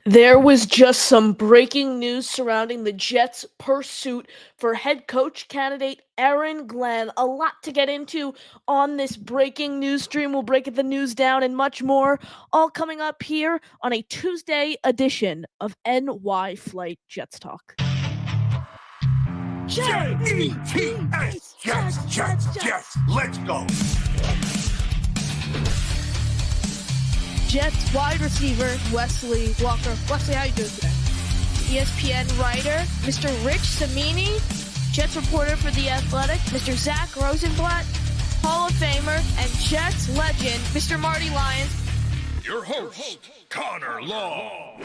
There was just some breaking news surrounding the Jets' pursuit for head coach candidate Aaron Glenn. A lot to get into on this breaking news stream. We'll break the news down and much more, all coming up here on a Tuesday edition of NY Flight Jets Talk. Jets, Jets, let's go. Jets wide receiver Wesley Walker. Wesley, how you doing today? ESPN writer Mr. Rich Cimini, Jets reporter for The Athletic, Mr. Zach Rosenblatt, Hall of Famer and Jets legend Mr. Marty Lyons. Your host, Connor Law.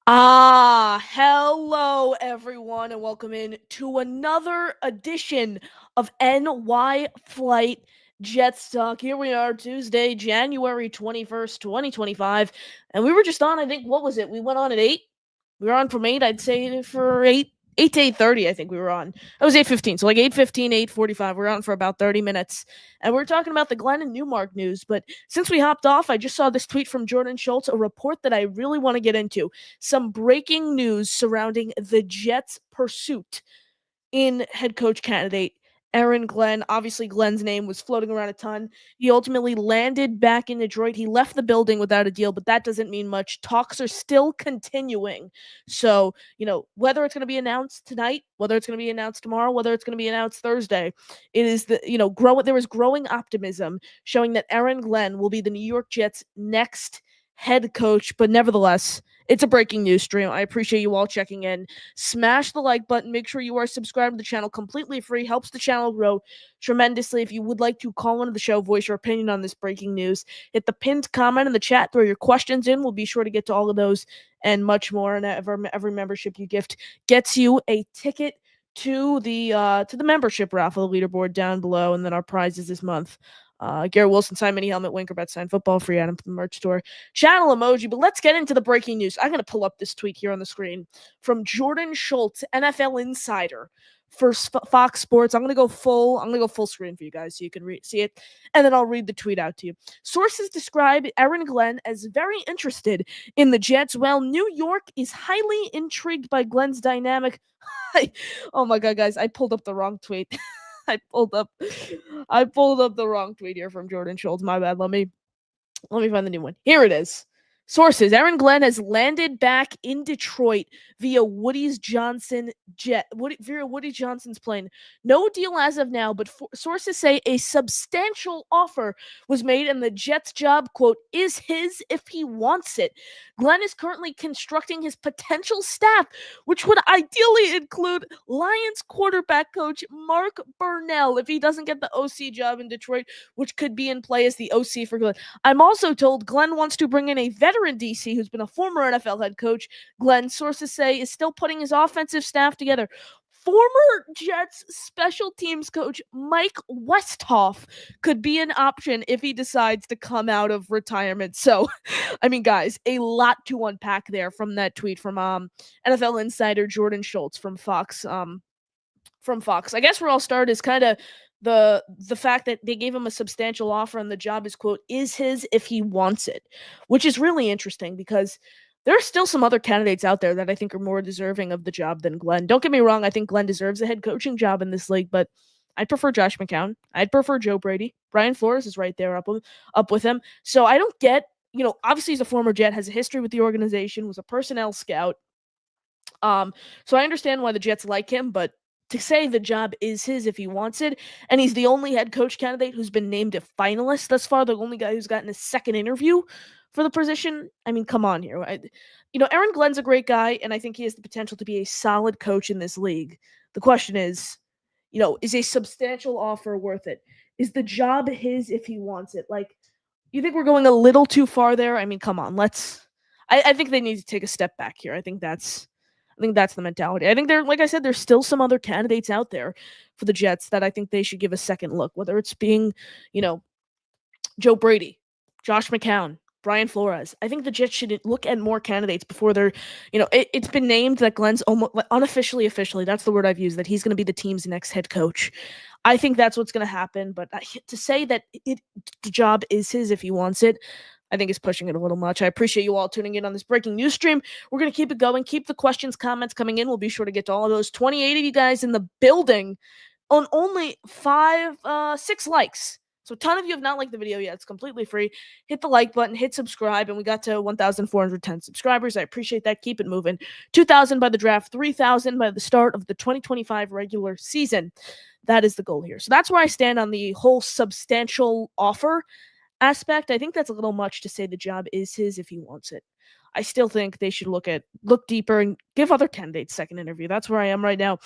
Hello everyone, and welcome in to another edition of NY Flight Jets Talk. Here we are, Tuesday, January 21st, 2025, and we were just on, I think, what was it? We went on at 8? We were on from 8, I'd say, for 8 to 8:30, I think we were on. That was 8:15, so like 8:15, 8:45. We were on for about 30 minutes, and we were talking about the Glenn and Newmark news, but since we hopped off, I just saw this tweet from Jordan Schultz, a report that I really want to get into. Some breaking news surrounding the Jets' pursuit in head coach candidate Aaron Glenn. Obviously, Glenn's name was floating around a ton. He ultimately landed back in Detroit. He left the building without a deal, but that doesn't mean much. Talks are still continuing. So, whether it's going to be announced tonight, whether it's going to be announced tomorrow, whether it's going to be announced Thursday, it is there is growing optimism showing that Aaron Glenn will be the New York Jets' next head coach, but nevertheless, it's a breaking news stream. I appreciate you all checking in. Smash the like button. Make sure you are subscribed to the channel completely free. Helps the channel grow tremendously. If you would like to call into the show, voice your opinion on this breaking news, hit the pinned comment in the chat. Throw your questions in. We'll be sure to get to all of those and much more. And every membership you gift gets you a ticket to the membership raffle, the leaderboard down below, and then our prizes this month. Garrett Wilson, sign mini helmet, Winker Bet, sign football, free item from the merch store, channel emoji. But let's get into the breaking news. I'm going to pull up this tweet here on the screen from Jordan Schultz, NFL insider for Fox Sports. I'm going to go full screen for you guys so you can see it, and then I'll read the tweet out to you. Sources describe Aaron Glenn as very interested in the Jets, while New York is highly intrigued by Glenn's dynamic. Oh my God, guys, I pulled up the wrong tweet. I pulled up the wrong tweet here from Jordan Schultz. My bad. Let me find the new one. Here it is. Sources: Aaron Glenn has landed back in Detroit via Woody Johnson's plane. No deal as of now, but sources say a substantial offer was made, and the Jets' job, quote, is his if he wants it. Glenn is currently constructing his potential staff, which would ideally include Lions quarterback coach Mark Burnell if he doesn't get the OC job in Detroit, which could be in play as the OC for Glenn. I'm also told Glenn wants to bring in a veteran DC who's been a former NFL head coach. Glenn, sources say, is still putting his offensive staff together. Former Jets special teams coach Mike Westhoff could be an option if he decides to come out of retirement. So, I mean, guys, a lot to unpack there from that tweet from NFL insider Jordan Schultz from Fox. I guess where I'll start is kind of the fact that they gave him a substantial offer and the job is, quote, is his if he wants it, which is really interesting because there are still some other candidates out there that I think are more deserving of the job than Glenn. Don't get me wrong, I think Glenn deserves a head coaching job in this league, but I'd prefer Josh McCown. I'd prefer Joe Brady. Brian Flores is right there up with him. So I don't get, obviously he's a former Jet, has a history with the organization, was a personnel scout. So I understand why the Jets like him, but to say the job is his if he wants it, and he's the only head coach candidate who's been named a finalist thus far, the only guy who's gotten a second interview for the position. I mean, come on here. Aaron Glenn's a great guy, and I think he has the potential to be a solid coach in this league. The question is, is a substantial offer worth it? Is the job his if he wants it? Like, you think we're going a little too far there? I mean, come on. I think they need to take a step back here. I think that's the mentality. I think like I said, there's still some other candidates out there for the Jets that I think they should give a second look, whether it's being, Joe Brady, Josh McCown, Brian Flores. I think the Jets should look at more candidates before they're, it's been named that Glenn's almost officially, that's the word I've used, that he's going to be the team's next head coach. I think that's what's going to happen. But to say that the job is his if he wants it, I think is pushing it a little much. I appreciate you all tuning in on this breaking news stream. We're going to keep it going. Keep the questions, comments coming in. We'll be sure to get to all of those. 28 of you guys in the building on only 6 likes. So a ton of you have not liked the video yet. It's completely free. Hit the like button, hit subscribe, and we got to 1,410 subscribers. I appreciate that. Keep it moving. 2,000 by the draft, 3,000 by the start of the 2025 regular season. That is the goal here. So that's where I stand on the whole substantial offer aspect. I think that's a little much to say the job is his if he wants it. I still think they should look deeper and give other candidates second interview. That's where I am right now.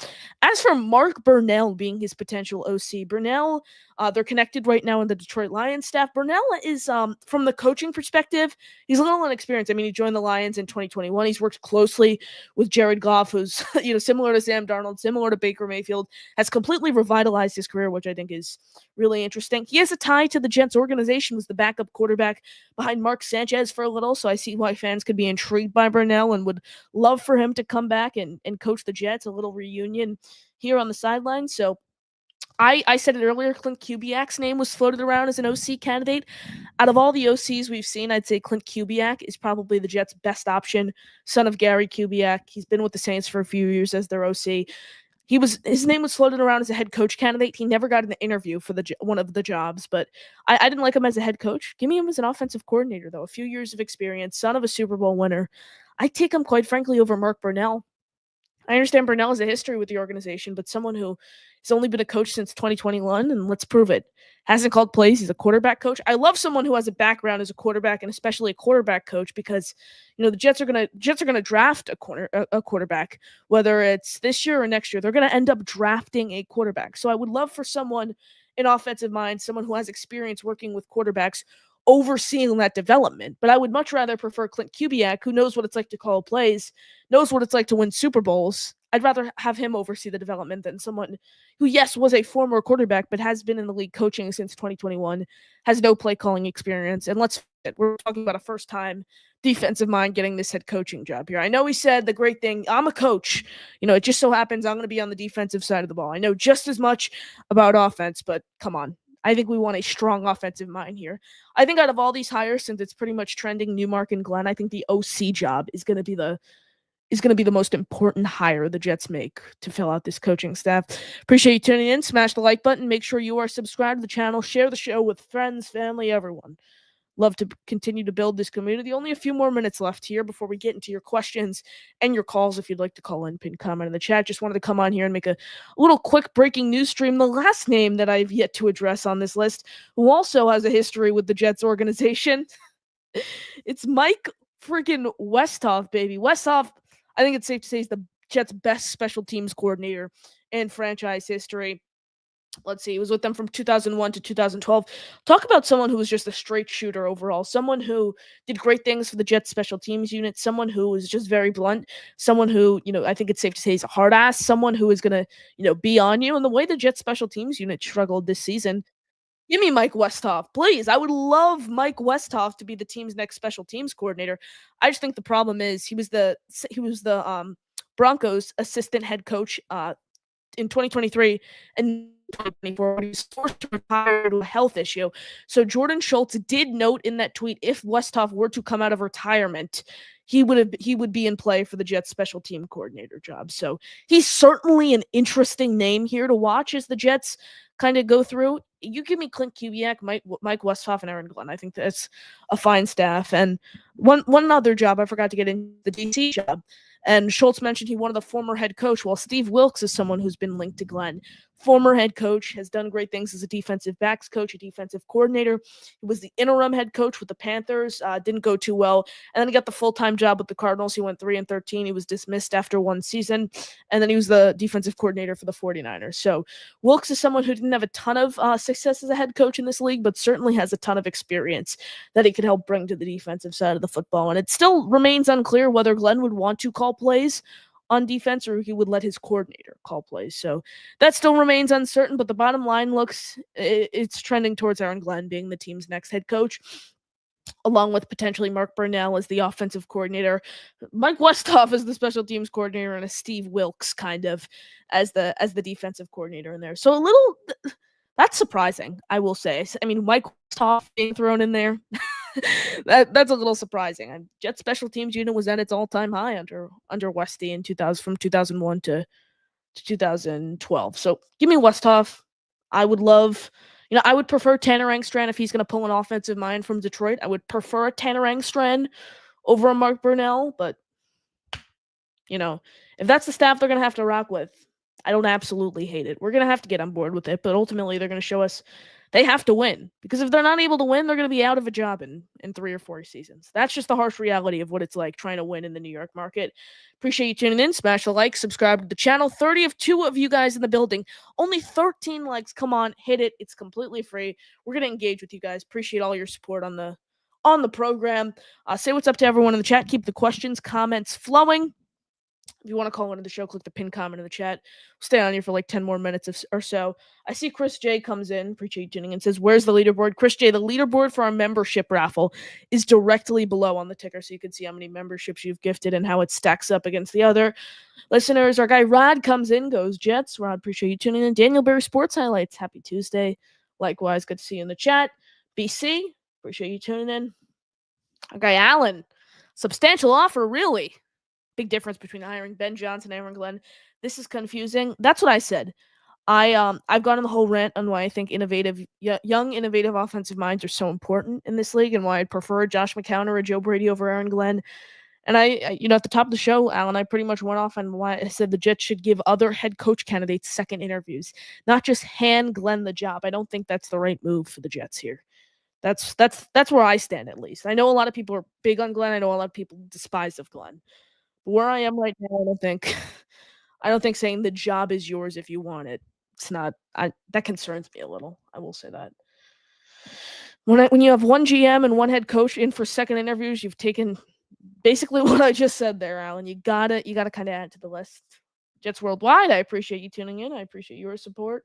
As for Mark Burnell being his potential OC, Burnell, they're connected right now in the Detroit Lions staff. Burnell is, from the coaching perspective, he's a little inexperienced. I mean, he joined the Lions in 2021. He's worked closely with Jared Goff, who's similar to Sam Darnold, similar to Baker Mayfield, has completely revitalized his career, which I think is really interesting. He has a tie to the Jets organization, was the backup quarterback behind Mark Sanchez for a little, so I see why fans could be intrigued by Burnell and would love for him to come back and coach the Jets, a little reunion here on the sideline. So I said it earlier, Clint Kubiak's name was floated around as an OC candidate. Out of all the OCs we've seen, I'd say Clint Kubiak is probably the Jets' best option, son of Gary Kubiak. He's been with the Saints for a few years as their OC. His name was floated around as a head coach candidate. He never got an interview for one of the jobs, but I didn't like him as a head coach. Give me him as an offensive coordinator, though. A few years of experience, son of a Super Bowl winner. I'd take him, quite frankly, over Mark Burnell. I understand Burnell has a history with the organization, but someone who has only been a coach since 2021, and let's prove it. Hasn't called plays. He's a quarterback coach. I love someone who has a background as a quarterback, and especially a quarterback coach, because the Jets are gonna draft a quarterback, whether it's this year or next year. They're gonna end up drafting a quarterback. So I would love for someone in offensive mind, someone who has experience working with quarterbacks, overseeing that development. But I would much rather prefer Clint Kubiak, who knows what it's like to call plays, knows what it's like to win Super Bowls. I'd rather have him oversee the development than someone who, yes, was a former quarterback, but has been in the league coaching since 2021, has no play calling experience. And we're talking about a first-time defensive mind getting this head coaching job here. I know he said the great thing, I'm a coach. It just so happens I'm going to be on the defensive side of the ball. I know just as much about offense, but come on. I think we want a strong offensive mind here. I think out of all these hires, since it's pretty much trending, Newmark and Glenn, I think the OC job is going to be the most important hire the Jets make to fill out this coaching staff. Appreciate you tuning in. Smash the like button. Make sure you are subscribed to the channel. Share the show with friends, family, everyone. Love to continue to build this community. Only a few more minutes left here before we get into your questions and your calls. If you'd like to call in, pin comment in the chat. Just wanted to come on here and make a little quick breaking news stream. The last name that I've yet to address on this list, who also has a history with the Jets organization, it's Mike freaking Westhoff, baby. Westhoff, I think it's safe to say, is the Jets' best special teams coordinator in franchise history. Let's see, he was with them from 2001 to 2012. Talk about someone who was just a straight shooter overall, someone who did great things for the Jets special teams unit, someone who was just very blunt, someone who, I think it's safe to say is a hard ass, someone who is going to, be on you. And the way the Jets special teams unit struggled this season, give me Mike Westhoff, please. I would love Mike Westhoff to be the team's next special teams coordinator. I just think the problem is he was the Broncos assistant head coach in 2023 and 2024 when he was forced to retire due to a health issue. So Jordan Schultz did note in that tweet, if Westhoff were to come out of retirement, he would be in play for the Jets special team coordinator job. So he's certainly an interesting name here to watch as the Jets kind of go through. You give me Clint Kubiak, Mike Westhoff, and Aaron Glenn. I think that's a fine staff. And one other job I forgot to get in, the DC job. And Schultz mentioned he wanted the former head coach. Well, Steve Wilks is someone who's been linked to Glenn. Former head coach, has done great things as a defensive backs coach, a defensive coordinator. He was the interim head coach with the Panthers. Didn't go too well. And then he got the full-time job with the Cardinals. He went 3-13. He was dismissed after one season. And then he was the defensive coordinator for the 49ers. So Wilks is someone who didn't have a ton of success as a head coach in this league, but certainly has a ton of experience that he could help bring to the defensive side of the football. And it still remains unclear whether Glenn would want to call plays on defense or he would let his coordinator call plays. So that still remains uncertain, but the bottom line it's trending towards Aaron Glenn being the team's next head coach, along with potentially Mark Burnell as the offensive coordinator, Mike Westhoff as the special teams coordinator, and a Steve Wilks kind of as the defensive coordinator in there. So that's surprising, I will say. I mean, Mike Westhoff being thrown in there, That's a little surprising. And Jets special teams unit was at its all-time high under Westy in 2000 from 2001 to 2012. So give me Westhoff. I would love, I would prefer Tanner Engstrand if he's going to pull an offensive mind from Detroit. I would prefer Tanner Engstrand over a Mark Brunell, but if that's the staff they're going to have to rock with, I don't absolutely hate it. We're going to have to get on board with it, but ultimately they're going to show us they have to win, because if they're not able to win, they're going to be out of a job in 3 or 4 seasons. That's just the harsh reality of what it's like trying to win in the New York market. Appreciate you tuning in. Smash a like, subscribe to the channel. 32 of you guys in the building. Only 13 likes. Come on, hit it. It's completely free. We're going to engage with you guys. Appreciate all your support on the program. Say what's up to everyone in the chat. Keep the questions, comments flowing. If you want to call into the show, click the pin comment in the chat. We'll stay on here for like 10 more minutes or so. I see Chris J comes in. Appreciate you tuning in. Says, where's the leaderboard? Chris J, the leaderboard for our membership raffle is directly below on the ticker, so you can see how many memberships you've gifted and how it stacks up against the other listeners. Our guy Rod comes in, goes Jets. Rod, appreciate you tuning in. Daniel Berry Sports Highlights. Happy Tuesday. Likewise, good to see you in the chat. BC, appreciate you tuning in. Our guy Alan, substantial offer, really. Big difference between hiring Ben Johnson and Aaron Glenn. This is confusing. That's what I said. I've gone on the whole rant on why I think young, innovative offensive minds are so important in this league, and why I'd prefer Josh McCown or a Joe Brady over Aaron Glenn. And I at the top of the show, Alan, I pretty much went off on why I said the Jets should give other head coach candidates second interviews, not just hand Glenn the job. I don't think that's the right move for the Jets here. That's where I stand, at least. I know a lot of people are big on Glenn. I know a lot of people despise of Glenn. Where I am right now, I don't think saying the job is yours if you want it. It's not. That concerns me a little. I will say that. When you have one GM and one head coach in for second interviews, you've taken basically what I just said there, Alan. You gotta kind of add to the list. Jets Worldwide, I appreciate you tuning in. I appreciate your support.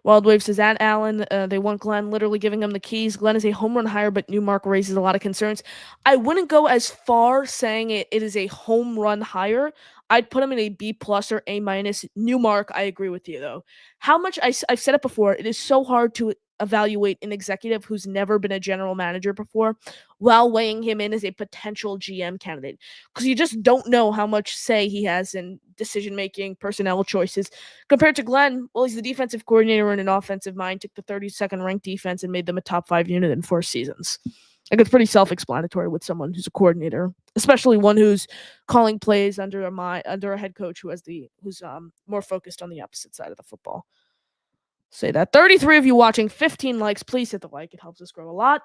Wild Wave says, at Allen, they want Glenn, literally giving him the keys. Glenn is a home run hire, but Newmark raises a lot of concerns. I wouldn't go as far saying it is a home run hire. I'd put him in a B+ or A-. Newmark, I agree with you, though. How much, I've said it before, it is so hard to evaluate an executive who's never been a general manager before while weighing him in as a potential GM candidate, because you just don't know how much say he has in decision-making, personnel choices. Compared to Glenn, well, he's the defensive coordinator and an offensive mind, took the 32nd ranked defense and made them a top 5 unit in 4 seasons. Like, it's pretty self-explanatory with someone who's a coordinator, especially one who's calling plays under a head coach who's more focused on the opposite side of the football. Say that. 33 of you watching, 15 likes. Please hit the like. It helps us grow a lot.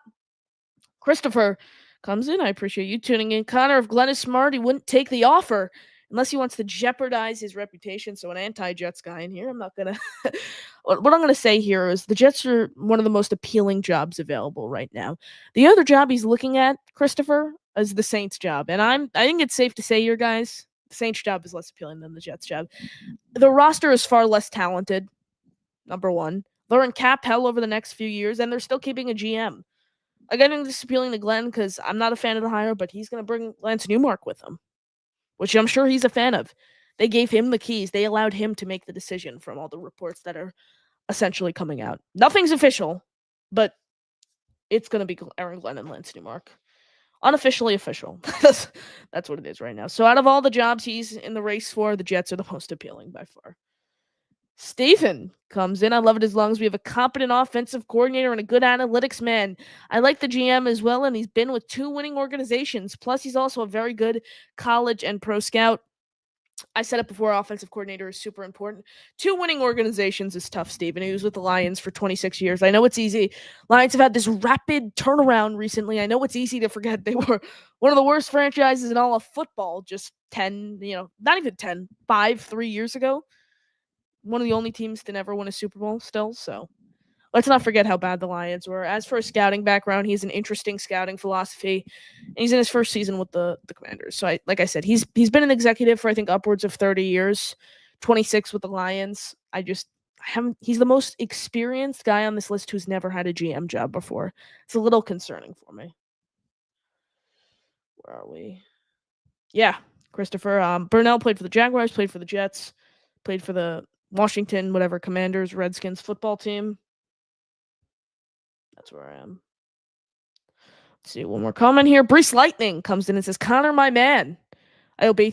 Christopher comes in. I appreciate you tuning in. Connor, if Glenn is smart, he wouldn't take the offer unless he wants to jeopardize his reputation. So an anti-Jets guy in here. I'm not going to – what I'm going to say here is the Jets are one of the most appealing jobs available right now. The other job he's looking at, Christopher, is the Saints job. And I think it's safe to say here, guys, the Saints job is less appealing than the Jets job. The roster is far less talented. Number one, they're in cap hell over the next few years, and they're still keeping a GM. I think this is appealing to Glenn because I'm not a fan of the hire, but he's going to bring Lance Newmark with him, which I'm sure he's a fan of. They gave him the keys. They allowed him to make the decision from all the reports that are essentially coming out. Nothing's official, but it's going to be Aaron Glenn and Lance Newmark. Unofficially official. That's what it is right now. So out of all the jobs he's in the race for, the Jets are the most appealing by far. Stephen comes in. I love it as long as we have a competent offensive coordinator and a good analytics man. I like the GM as well, and he's been with 2 winning organizations. Plus, he's also a very good college and pro scout. I said it before, offensive coordinator is super important. 2 winning organizations is tough, Stephen. He was with the Lions for 26 years. I know it's easy. Lions have had this rapid turnaround recently. I know it's easy to forget they were one of the worst franchises in all of football just 10, not even 10, 3 years ago. One of the only teams to never win a Super Bowl still, so let's not forget how bad the Lions were. As for his scouting background, he has an interesting scouting philosophy, and he's in his first season with the Commanders. So, like I said, he's been an executive for, I think, upwards of 30 years, 26 with the Lions. He's the most experienced guy on this list who's never had a GM job before. It's a little concerning for me. Where are we? Yeah, Christopher. Brunell played for the Jaguars, played for the Jets, played for the Washington, Commanders, Redskins football team. That's where I am. Let's see, one more comment here. Brees Lightning comes in and says, Connor, my man. I hope the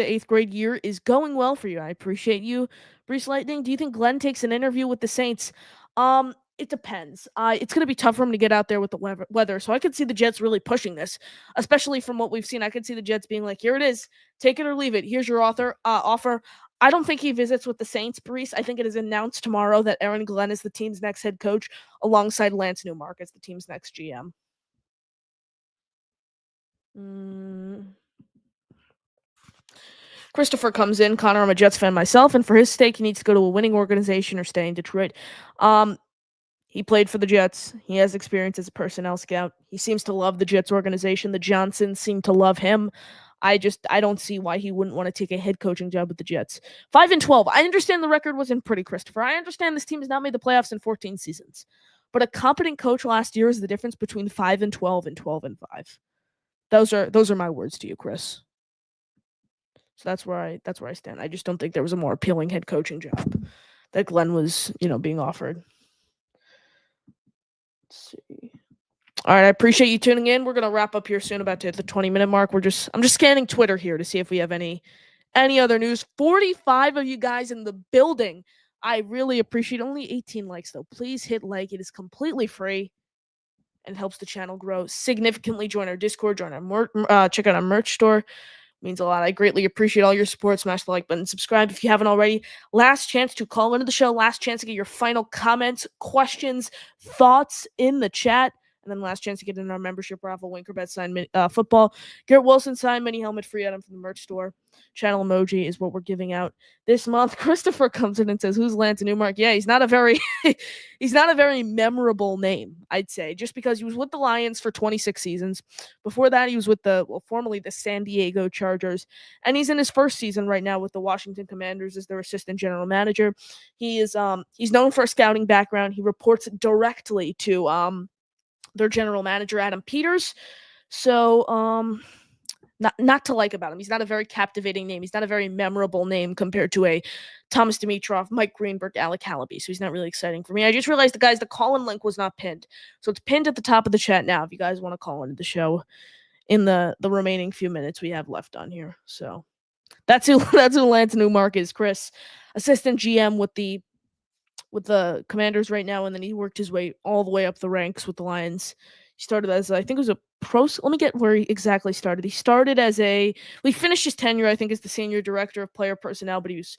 eighth grade year is going well for you. I appreciate you, Brees Lightning. Do you think Glenn takes an interview with the Saints? It depends. It's going to be tough for him to get out there with the weather. So I could see the Jets really pushing this, especially from what we've seen. I could see the Jets being like, "Here it is, take it or leave it. Here's your offer." I don't think he visits with the Saints, Brees. I think it is announced tomorrow that Aaron Glenn is the team's next head coach, alongside Lance Newmark as the team's next GM. Christopher comes in. Connor, I'm a Jets fan myself, and for his sake, he needs to go to a winning organization or stay in Detroit. He played for the Jets. He has experience as a personnel scout. He seems to love the Jets organization. The Johnsons seem to love him. I don't see why he wouldn't want to take a head coaching job with the Jets. 5-12. I understand the record wasn't pretty, Christopher. I understand this team has not made the playoffs in 14 seasons. But a competent coach last year is the difference between 5-12 and 12-5. Those are my words to you, Chris. So that's where I stand. I just don't think there was a more appealing head coaching job that Glenn was, being offered. Let's see. All right, I appreciate you tuning in. We're gonna wrap up here soon, about to hit the 20-minute mark. I'm just scanning Twitter here to see if we have any other news. 45 of you guys in the building. I really appreciate it. Only 18 likes though. Please hit like. It is completely free and helps the channel grow significantly. Join our Discord. Join our check out our merch store. Means a lot. I greatly appreciate all your support. Smash the like button, subscribe if you haven't already. Last chance to call into the show. Last chance to get your final comments, questions, thoughts in the chat. And then last chance to get in our membership raffle. Winkerbet signed football. Garrett Wilson signed mini helmet free item from the merch store. Channel emoji is what we're giving out this month. Christopher comes in and says, "Who's Lance Newmark?" Yeah, he's not a very memorable name, I'd say, just because he was with the Lions for 26 seasons. Before that, he was with formerly the San Diego Chargers, and he's in his first season right now with the Washington Commanders as their assistant general manager. He's known for a scouting background. He reports directly to their general manager, Adam Peters. So, not to like about him. He's not a very captivating name. He's not a very memorable name compared to a Thomas Dimitroff, Mike Greenberg, Alec Hallaby. So he's not really exciting for me. I just realized, the call-in link was not pinned. So it's pinned at the top of the chat now if you guys want to call into the show in the remaining few minutes we have left on here. So that's who Lance Newmark is, Chris. Assistant GM with the Commanders right now, and then he worked his way all the way up the ranks with the Lions. He started as, I think it was a pro. Let me get where he exactly started. He started as he finished his tenure, I think, as the senior director of player personnel, but he was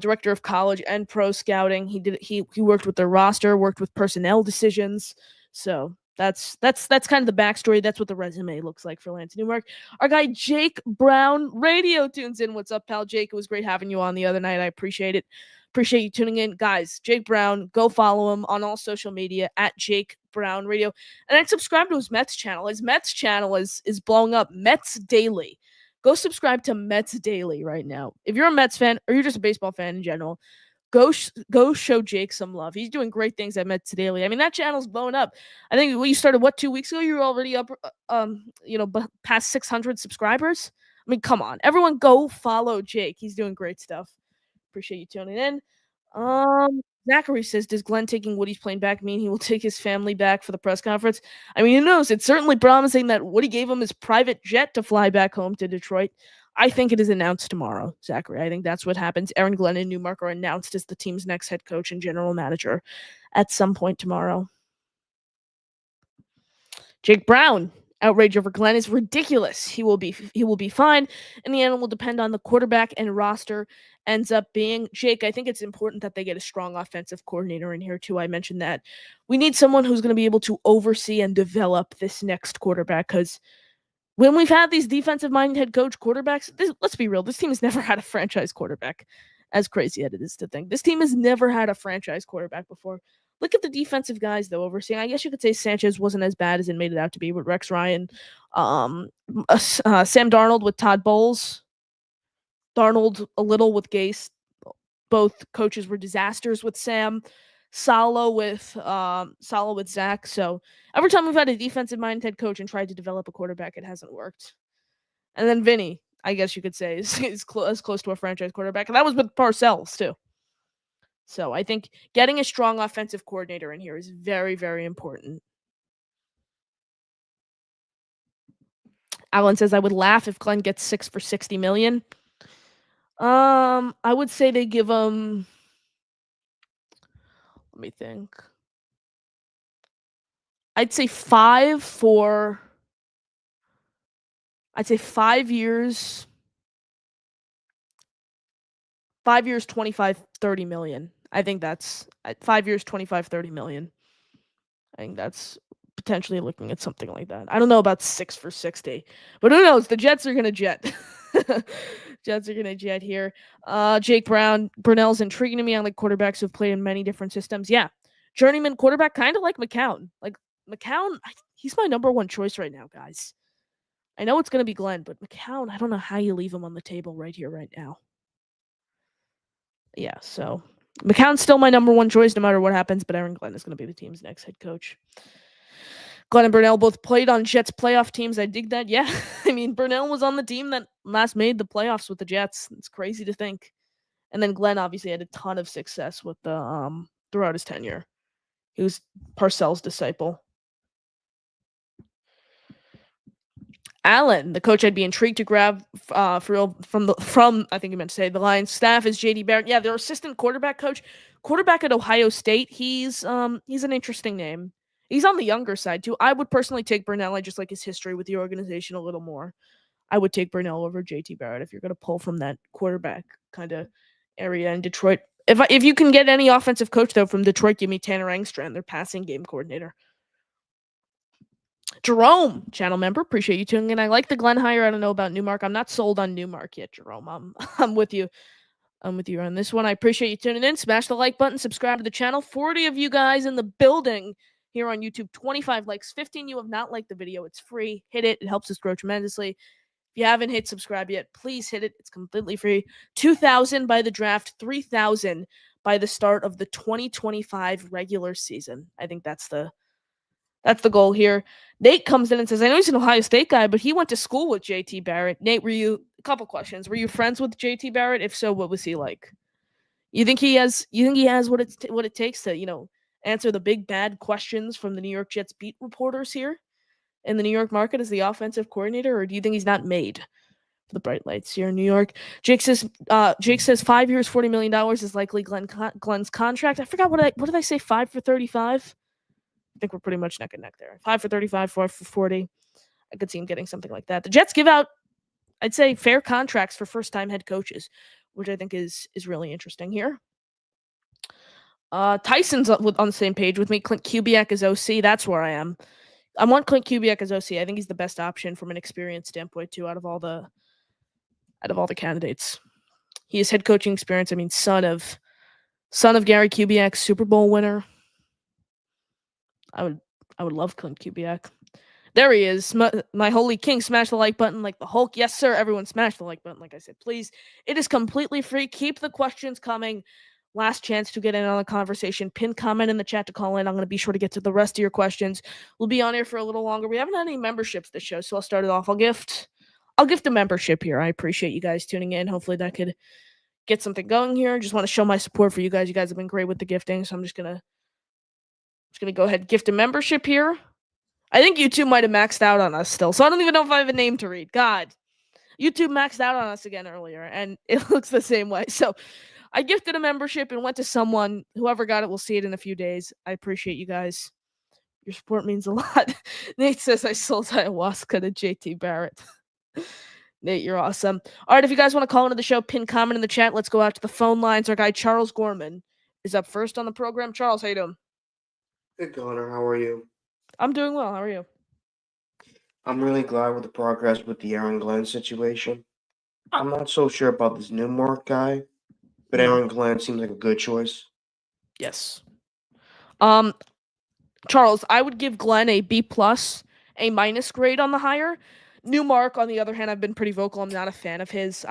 director of college and pro scouting. He worked with their roster, worked with personnel decisions. So that's kind of the backstory. That's what the resume looks like for Lance Newmark. Our guy Jake Brown Radio tunes in. What's up, pal? Jake, it was great having you on the other night. I appreciate it. Appreciate you tuning in, guys. Jake Brown, go follow him on all social media at Jake Brown Radio, and then subscribe to his Mets channel. His Mets channel is blowing up. Mets Daily. Go subscribe to Mets Daily right now. If you're a Mets fan or you're just a baseball fan in general, go show Jake some love. He's doing great things at Mets Daily. I mean, that channel's blowing up. I think when you started 2 weeks ago, you were already up past 600 subscribers. I mean, come on, everyone, go follow Jake. He's doing great stuff. Appreciate you tuning in. Zachary says, does Glenn taking Woody's plane back mean he will take his family back for the press conference? I mean, who knows? It's certainly promising that Woody gave him his private jet to fly back home to Detroit. I think it is announced tomorrow, Zachary. I think that's what happens. Aaron Glenn and Newmark are announced as the team's next head coach and general manager at some point tomorrow. Jake Brown. Outrage over Glenn is ridiculous. He will be fine, and the end will depend on the quarterback and roster ends up being. Jake, I think it's important that they get a strong offensive coordinator in here too. I mentioned that we need someone who's going to be able to oversee and develop this next quarterback, because when we've had these defensive-minded head coach quarterbacks, let's be real, this team has never had a franchise quarterback. As crazy as it is to think, this team has never had a franchise quarterback before. Look at the defensive guys, though, overseeing. I guess you could say Sanchez wasn't as bad as it made it out to be with Rex Ryan. Sam Darnold with Todd Bowles. Darnold a little with Gase. Both coaches were disasters with Sam. Salo with Zach. So every time we've had a defensive-minded head coach and tried to develop a quarterback, it hasn't worked. And then Vinny, I guess you could say, is as close to a franchise quarterback. And that was with Parcells, too. So I think getting a strong offensive coordinator in here is very, very important. Alan says, I would laugh if Glenn gets 6 for $60 million. I would say they give him, let me think. I'd say 5 years. 5 years, 25, 30 million. I think that's 5 years, 25, 30 million. I think that's potentially looking at something like that. I don't know about 6 for 60, but who knows? The Jets are going to jet. Jets are going to jet here. Jake Brunell's intriguing to me. I like quarterbacks who've played in many different systems. Yeah. Journeyman quarterback, kind of like McCown. Like McCown, he's my number one choice right now, guys. I know it's going to be Glenn, but McCown, I don't know how you leave him on the table right here, right now. Yeah, so McCown's still my number one choice no matter what happens, but Aaron Glenn is going to be the team's next head coach. Glenn and Brunell both played on Jets playoff teams. I dig that. Yeah, I mean, Brunell was on the team that last made the playoffs with the Jets. It's crazy to think. And then Glenn obviously had a ton of success with the throughout his tenure. He was Parcells' disciple. Allen, the coach I'd be intrigued to grab from I think you meant to say the Lions staff is JT Barrett. Yeah, their assistant quarterback coach, quarterback at Ohio State. He's an interesting name. He's on the younger side too. I would personally take Brunell. I just like his history with the organization a little more. I would take Brunell over JT Barrett if you're going to pull from that quarterback kind of area in Detroit. If you can get any offensive coach though from Detroit, give me Tanner Engstrand, their passing game coordinator. Jerome, channel member, appreciate you tuning in. I like the Glenn hire. I don't know about Newmark. I'm not sold on Newmark yet, Jerome. I'm with you. I'm with you on this one. I appreciate you tuning in. Smash the like button. Subscribe to the channel. 40 of you guys in the building here on YouTube. 25 likes. 15 you have not liked the video. It's free. Hit it. It helps us grow tremendously. If you haven't hit subscribe yet, please hit it. It's completely free. 2,000 by the draft. 3,000 by the start of the 2025 regular season. I think that's the goal here. Nate comes in and says, I know he's an Ohio State guy, but he went to school with JT Barrett. Nate, a couple questions. Were you friends with JT Barrett? If so, what was he like? You think he has what it takes to, answer the big bad questions from the New York Jets beat reporters here in the New York market as the offensive coordinator, or do you think he's not made for the bright lights here in New York? Jake says 5 years, $40 million is likely Glenn's contract. I forgot what did I say? 5 for 35? I think we're pretty much neck and neck there. 5 for 35, 4 for 40. I could see him getting something like that. The Jets give out, I'd say, fair contracts for first-time head coaches, which I think is really interesting here. Tyson's on the same page with me. Clint Kubiak as OC. That's where I am. I want Clint Kubiak as OC. I think he's the best option from an experience standpoint too, out of all the candidates. He has head coaching experience. I mean, son of Gary Kubiak, Super Bowl winner. I would love Clint Kubiak. There he is. My holy king. Smash the like button like the Hulk. Yes, sir. Everyone smash the like button. Like I said, please. It is completely free. Keep the questions coming. Last chance to get in on the conversation. Pin comment in the chat to call in. I'm going to be sure to get to the rest of your questions. We'll be on here for a little longer. We haven't had any memberships this show, so I'll start it off. I'll gift a membership here. I appreciate you guys tuning in. Hopefully that could get something going here. Just want to show my support for you guys. You guys have been great with the gifting, so I'm just going to go ahead and gift a membership here. I think YouTube might have maxed out on us still, so I don't even know if I have a name to read. God, YouTube maxed out on us again earlier, and it looks the same way. So I gifted a membership and went to someone. Whoever got it will see it in a few days. I appreciate you guys. Your support means a lot. Nate says I sold ayahuasca to JT Barrett. Nate, you're awesome. All right, if you guys want to call into the show, pin comment in the chat. Let's go out to the phone lines. Our guy Charles Gorman is up first on the program. Charles, how you doing? Good, Connor. How are you? I'm doing well. How are you? I'm really glad with the progress with the Aaron Glenn situation. I'm not so sure about this Newmark guy, but Aaron Glenn seems like a good choice. Yes. Charles, I would give Glenn a B+, A- grade on the hire. Newmark, on the other hand, I've been pretty vocal. I'm not a fan of his.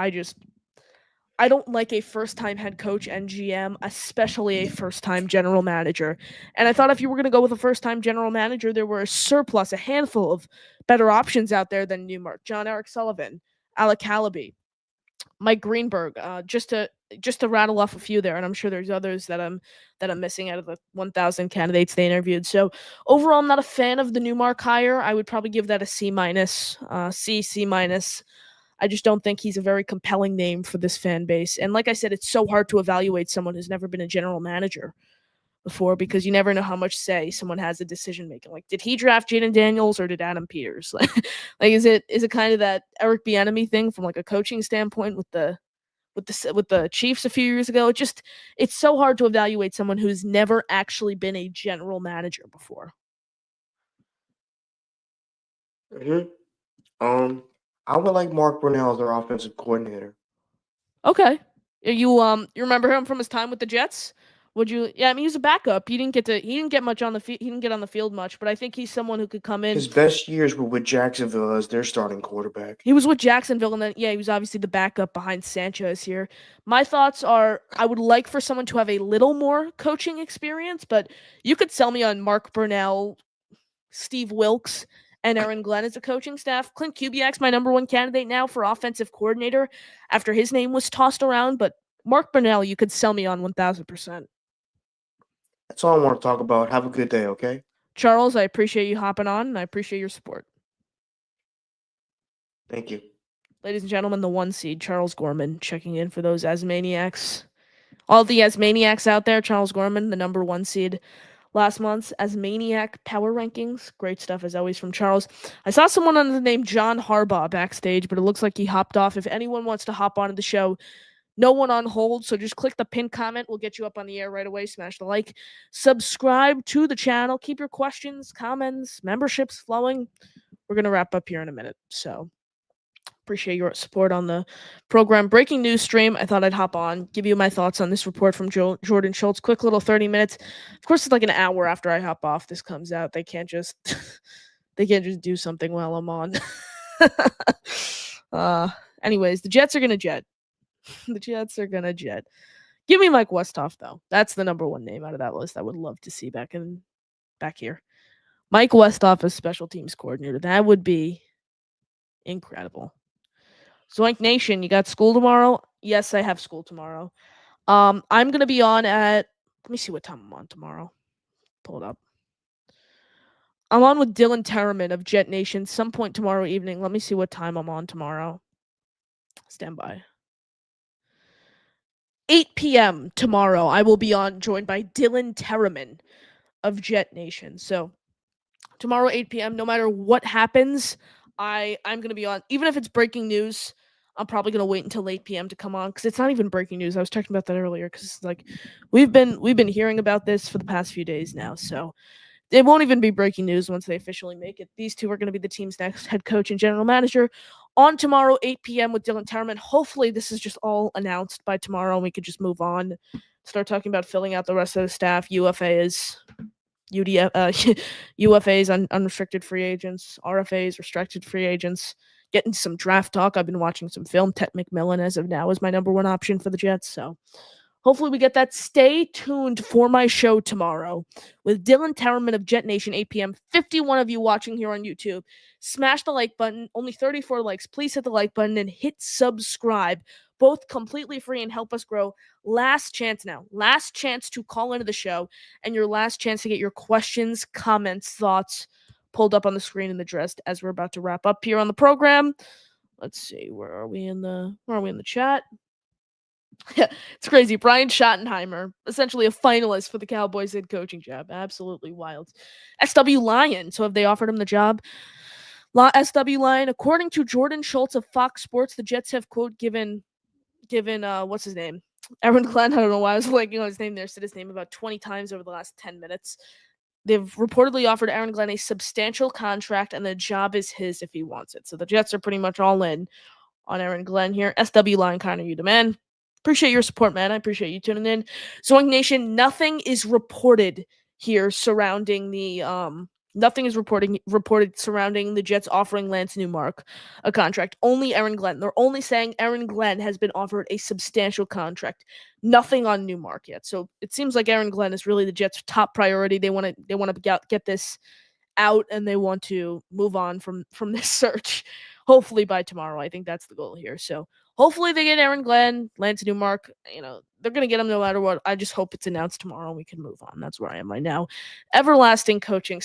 I don't like a first-time head coach and GM, especially a first-time general manager. And I thought if you were going to go with a first-time general manager, there were a handful of better options out there than Newmark. John Eric Sullivan, Alec Halaby, Mike Greenberg, just to rattle off a few there, and I'm sure there's others that I'm missing out of the 1,000 candidates they interviewed. So overall, I'm not a fan of the Newmark hire. I would probably give that a C minus, C minus. I just don't think he's a very compelling name for this fan base. And like I said, it's so hard to evaluate someone who's never been a general manager before because you never know how much say someone has in decision making. Like, did he draft Jaden Daniels or did Adam Peters? Like, is it kind of that Eric Bieniemy thing from like a coaching standpoint with the Chiefs a few years ago? It's so hard to evaluate someone who's never actually been a general manager before. I would like Mark Brunell as their offensive coordinator. Okay. You remember him from his time with the Jets? Would you? Yeah, I mean, he was a backup. He didn't get much on the field. He didn't get on the field much, but I think he's someone who could come in. His best years were with Jacksonville as their starting quarterback. He was with Jacksonville, and then he was obviously the backup behind Sanchez here. My thoughts are, I would like for someone to have a little more coaching experience, but you could sell me on Mark Brunell, Steve Wilks, and Aaron Glenn as a coaching staff. Clint Kubiak's my number one candidate now for offensive coordinator after his name was tossed around, but Mark Brunell, you could sell me on 1,000%. That's all I want to talk about. Have a good day, okay? Charles, I appreciate you hopping on, and I appreciate your support. Thank you. Ladies and gentlemen, the 1 seed, Charles Gorman, checking in for those Asmaniacs. All the Asmaniacs out there, Charles Gorman, the number 1 seed last month's Asmaniac Power Rankings. Great stuff, as always, from Charles. I saw someone under the name John Harbaugh backstage, but it looks like he hopped off. If anyone wants to hop onto the show, no one on hold, so just click the pinned comment. We'll get you up on the air right away. Smash the like. Subscribe to the channel. Keep your questions, comments, memberships flowing. We're going to wrap up here in a minute, so appreciate your support on the program. Breaking news stream. I thought I'd hop on, give you my thoughts on this report from Jordan Schultz. Quick little 30 minutes. Of course, it's like an hour after I hop off. This comes out. They can't just do something while I'm on. Anyways, the Jets are gonna jet. The Jets are gonna jet. Give me Mike Westhoff though. That's the number 1 name out of that list. I would love to see back here. Mike Westhoff as special teams coordinator. That would be incredible. Zoink Nation, you got school tomorrow? Yes, I have school tomorrow. I'm going to be on at, let me see what time I'm on tomorrow. Pull it up. I'm on with Dylan Terraman of Jet Nation some point tomorrow evening. Let me see what time I'm on tomorrow. Stand by. 8 p.m. tomorrow, I will be joined by Dylan Terraman of Jet Nation. So tomorrow, 8 p.m., no matter what happens, I'm going to be on. Even if it's breaking news, I'm probably going to wait until 8 p.m. to come on because it's not even breaking news. I was talking about that earlier because like we've been hearing about this for the past few days now. So it won't even be breaking news once they officially make it. These two are going to be the team's next head coach and general manager on tomorrow, 8 p.m. with Dylan Terraman. Hopefully this is just all announced by tomorrow and we could just move on, start talking about filling out the rest of the staff, UFAs, UFAs, unrestricted free agents, RFAs, restricted free agents, getting some draft talk. I've been watching some film. Ted McMillan, as of now, is my number 1 option for the Jets. So hopefully we get that. Stay tuned for my show tomorrow with Dylan Terraman of Jet Nation, 8 p.m. 51 of you watching here on YouTube. Smash the like button. Only 34 likes. Please hit the like button and hit subscribe. Both completely free and help us grow. Last chance now. Last chance to call into the show and your last chance to get your questions, comments, thoughts pulled up on the screen in the dress as we're about to wrap up here on the program. Let's see. Where are we in the chat? It's crazy. Brian Schottenheimer, essentially a finalist for the Cowboys head coaching job. Absolutely wild. SW Lion. So have they offered him the job? SW Lion, according to Jordan Schultz of Fox Sports, the Jets have, quote, given what's his name? Aaron Glenn. I don't know why I was blanking on his name there. Said his name about 20 times over the last 10 minutes. They've reportedly offered Aaron Glenn a substantial contract, and the job is his if he wants it. So the Jets are pretty much all in on Aaron Glenn here. SW Line, Connor, you the man. Appreciate your support, man. I appreciate you tuning in. Zoink Nation, nothing is reported here surrounding the nothing is reported surrounding the Jets offering Lance Newmark a contract. Only Aaron Glenn. They're only saying Aaron Glenn has been offered a substantial contract. Nothing on Newmark yet. So it seems like Aaron Glenn is really the Jets' top priority. They want to get this out and they want to move on from this search. hopefully by tomorrow. I think that's the goal here. So hopefully they get Aaron Glenn, Lance Newmark. They're going to get him no matter what. I just hope it's announced tomorrow and we can move on. That's where I am right now. Everlasting coaching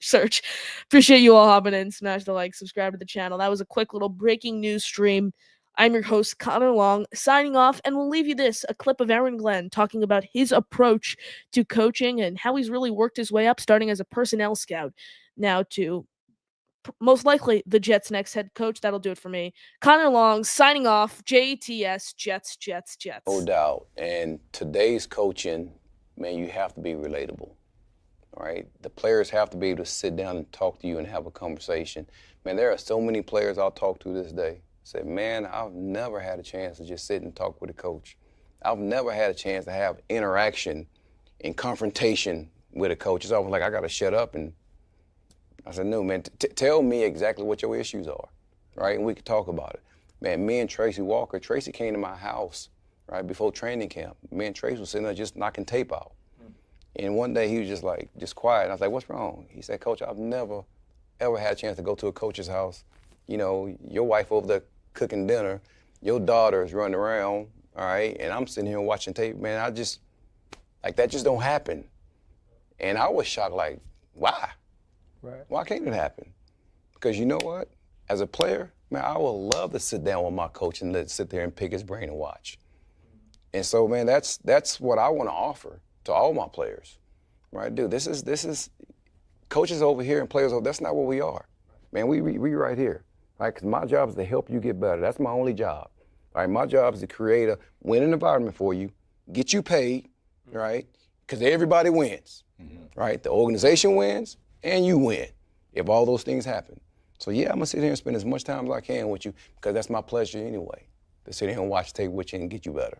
search. Appreciate you all hopping in. Smash the like, subscribe to the channel. That was a quick little breaking news stream. I'm your host, Connor Long, signing off, and we'll leave you a clip of Aaron Glenn talking about his approach to coaching and how he's really worked his way up, starting as a personnel scout, now to most likely the Jets' next head coach. That'll do it for me. Connor Long, signing off, JTS, Jets, Jets, Jets. No doubt. And today's coaching, man, you have to be relatable, all right? The players have to be able to sit down and talk to you and have a conversation. Man, there are so many players I'll talk to this day. Said, man, I've never had a chance to just sit and talk with a coach. I've never had a chance to have interaction and confrontation with a coach. It's always like, I got to shut up. And I said, no, man, tell me exactly what your issues are, right? And we could talk about it. Man, me and Tracy Walker, Tracy came to my house, right, before training camp. Me and Tracy was sitting there just knocking tape out. And one day he was just quiet. And I was like, what's wrong? He said, Coach, I've never, ever had a chance to go to a coach's house. Your wife over there cooking dinner, your daughter is running around, all right, and I'm sitting here watching tape. Man, that just don't happen. And I was shocked, like, why? Right. Why can't it happen? Because you know what? As a player, man, I would love to sit down with my coach and sit there and pick his brain and watch. And so, man, that's what I want to offer to all my players, right? Dude, this is coaches over here and players over. That's not what we are, man. We right here. Right, because my job is to help you get better. That's my only job. All right, my job is to create a winning environment for you, get you paid, right? Because everybody wins, right? The organization wins and you win if all those things happen. So yeah, I'm gonna sit here and spend as much time as I can with you because that's my pleasure anyway, to sit here and watch tape with you and get you better.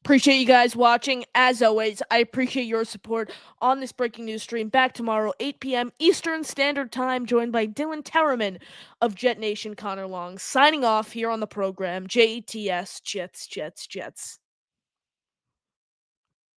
Appreciate you guys watching. As always, I appreciate your support on this breaking news stream. Back tomorrow, 8 p.m. Eastern Standard Time, joined by Dylan Terraman of Jet Nation. Connor Long signing off here on the program. JTS, Jets, Jets, Jets.